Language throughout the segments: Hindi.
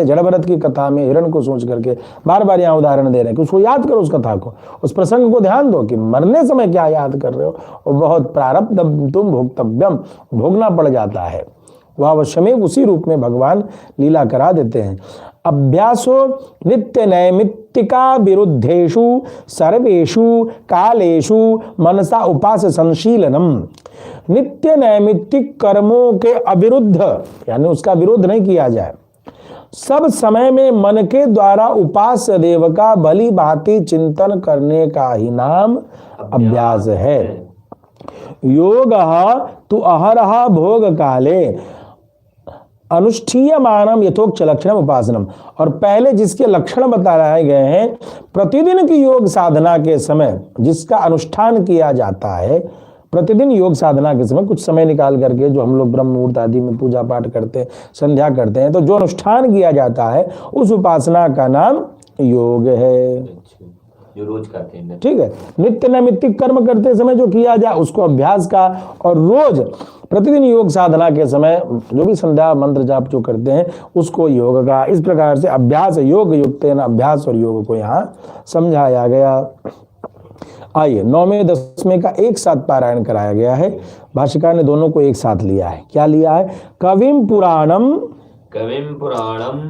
जड़ भरत की कथा में हिरण को सोच करके बार बार यहाँ उदाहरण दे रहे हैं कि उसको याद करो, उस कथा को, उस प्रसंग को ध्यान दो कि मरने समय क्या याद कर रहे हो, और बहुत प्रारब्ध तुम भोक्तव्यम, भोगना पड़ जाता है। वह अवश्य में उसी रूप में भगवान लीला करा देते हैं। अभ्यासो नित्य नैमित्तिका विरुद्धेषु सर्वेषु कालेषु मनसा उपास संशीलनम। नित्य नैमित्तिक कर्मों के अविरुद्ध, यानी उसका विरोध नहीं किया जाए, सब समय में मन के द्वारा उपास्य देव का भली भांति चिंतन करने का ही नाम अभ्यास है। योग तु अहरह भोग काले अनुष्ठीयमानम यथोक्त लक्षणम उपासनम। और पहले जिसके लक्षण बताए गए हैं, प्रतिदिन की योग साधना के समय जिसका अनुष्ठान किया जाता है, प्रतिदिन योग साधना के समय कुछ समय निकाल करके, जो हम लोग ब्रह्म मुहूर्त आदि में पूजा पाठ करते हैं, संध्या करते हैं, तो जो अनुष्ठान किया जाता है उस उपासना का नाम योग है, जो रोज करते हैं। ठीक है। नित्य नैमित्तिक कर्म करते समय जो किया जाए उसको अभ्यास का, और रोज प्रतिदिन योग साधना के समय जो भी संध्या मंत्र जाप जो करते हैं उसको योग का। इस प्रकार से अभ्यास योग युक्तेन, अभ्यास और योग को यहाँ समझाया गया। आइए 9वें 10वें का एक साथ पारायण कराया गया है। भाष्यकार ने दोनों को एक साथ लिया है। क्या लिया है? कविम पुराणम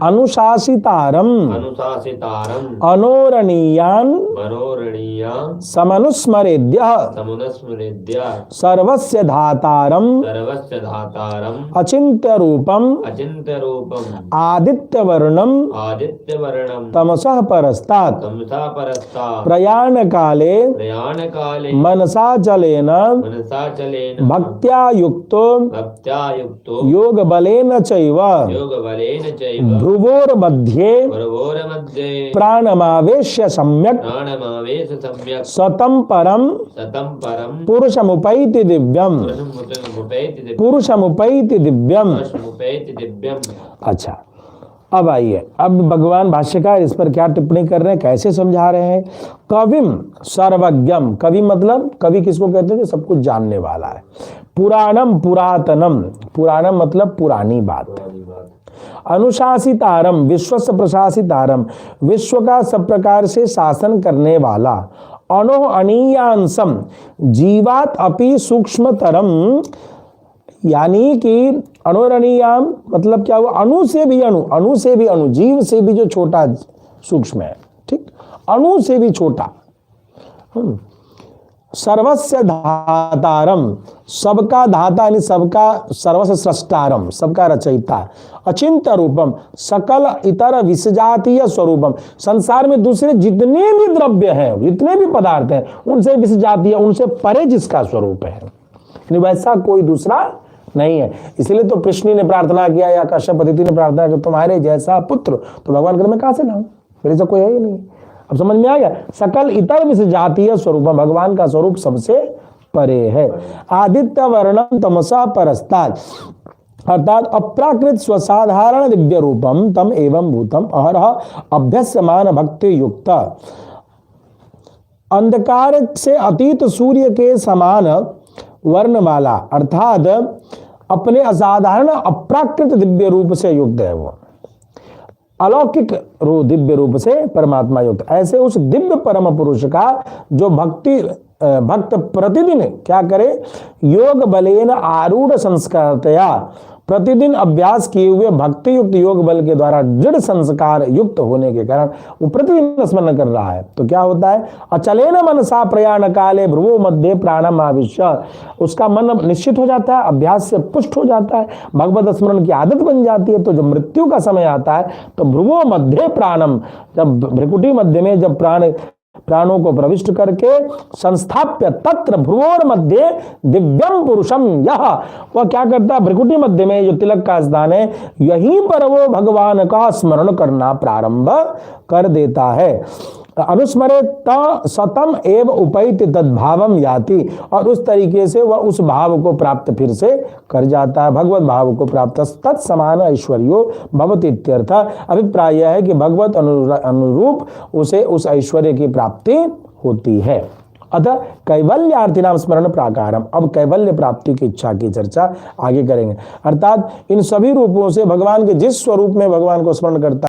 अनुशासितारम अनोरणीयान समनुस्मरेद्य सर्वस्य धातारम अचिन्त्य रूपम आदित्य वर्णम तमसः परस्तात् प्रयाण काले मनसा चलेन भक्त्या युक्तो योग बलेन चैव भ्रुवोर मध्ये प्राणमावेश्य सम्यक् सतम परम पुरुषमुपैति दिव्यम। पुरुषमुपैति दिव्यम। अच्छा, अब आइए, अब भगवान भाष्यकार इस पर क्या टिप्पणी कर रहे हैं, कैसे समझा रहे हैं। कविम सर्वज्ञम, कवि मतलब, कवि किसको कहते हैं? जो सब कुछ जानने वाला है। पुराणम पुरातनम, पुराणम मतलब पुरानी बात। अनुशासितारम विश्वस्य प्रशासितारम, विश्व का सब प्रकार से शासन करने वाला। अनो अनीयांसम जीवात अपि सूक्ष्मतरम, यानी कि अणोरणीयाम मतलब क्या हुआ? अणु से भी अणु, अणु से भी अणु, जीव से भी जो छोटा सूक्ष्म है, ठीक, अणु से भी छोटा। सर्वस्य धातारम, सबका धाता यानी सबका, सर्वस्य सृष्टारम सबका रचयिता। अचिंत्य रूपम सकल इतर विसजातीय स्वरूपम, संसार में दूसरे जितने भी द्रव्य हैं, जितने भी पदार्थ हैं, उनसे विसजातीय, उनसे परे जिसका स्वरूप है, वैसा कोई दूसरा नहीं है। इसलिए तो कृष्ण ने प्रार्थना किया या कश्यप अदिति ने प्रार्थना किया, तुम्हारे जैसा पुत्र तो भगवान कहते मैं कहां से लाऊं, मेरे से कोई है ही नहीं। अब समझ में आ गया? सकल इतर विसजातीय स्वरूप, भगवान का स्वरूप सबसे परे है। आदित्य वर्णम तमसा परस्तात्, अर्थात अप्राकृत स्वसाधारण दिव्य रूपम तम एवं भूतम अहरह अभ्यस्यमान भक्ति युक्त। अंधकार से अतीत सूर्य के समान वर्णमाला, अर्थात अपने असाधारण अप्राकृत दिव्य रूप से युक्त है। वो अलौकिक दिव्य रूप से परमात्मा युक्त। ऐसे उस दिव्य परम पुरुष का जो भक्त प्रतिदिन क्या करे? योग बलेन आरूढ़ संस्कारतया, प्रतिदिन अभ्यास किए हुए भक्ति युक्त योग बल के द्वारा दृढ़ संस्कार युक्त होने के कारण वो प्रतिदिन स्मरण कर रहा है। तो क्या होता है? अचलेन मनसा प्रयाण काले भ्रुवो मध्य प्राणम आविश्य, उसका मन निश्चित हो जाता है, अभ्यास से पुष्ट हो जाता है, भगवत स्मरण की आदत बन जाती है। तो जब मृत्यु का समय आता है तो भ्रुवो मध्य प्राणम, जब भ्रिकुटी मध्य में जब प्राणों को प्रविष्ट करके संस्थाप्य तत्र भ्रुवोर मध्य दिव्यम पुरुषम, यह वह क्या करता है? भ्रिकुटी मध्य में जो तिलक का स्थान है, यहीं पर वो भगवान का स्मरण करना प्रारंभ कर देता है। अनुस्मरे सतम एव उपैति तद्भावम याति, और उस तरीके से वह उस भाव को प्राप्त फिर से कर जाता है, भगवत भाव को प्राप्त। तत्समान ऐश्वर्यो भवति इत्यर्थ। अभिप्राय यह है कि भगवत अनुरूप उसे उस ऐश्वर्य की प्राप्ति होती है। अतः कैवल्यार्थी नाम स्मरण प्राकारम, अब कैवल्य प्राप्ति की इच्छा की चर्चा आगे करेंगे। अर्थात इन सभी रूपों से भगवान के जिस स्वरूप में भगवान को स्मरण करता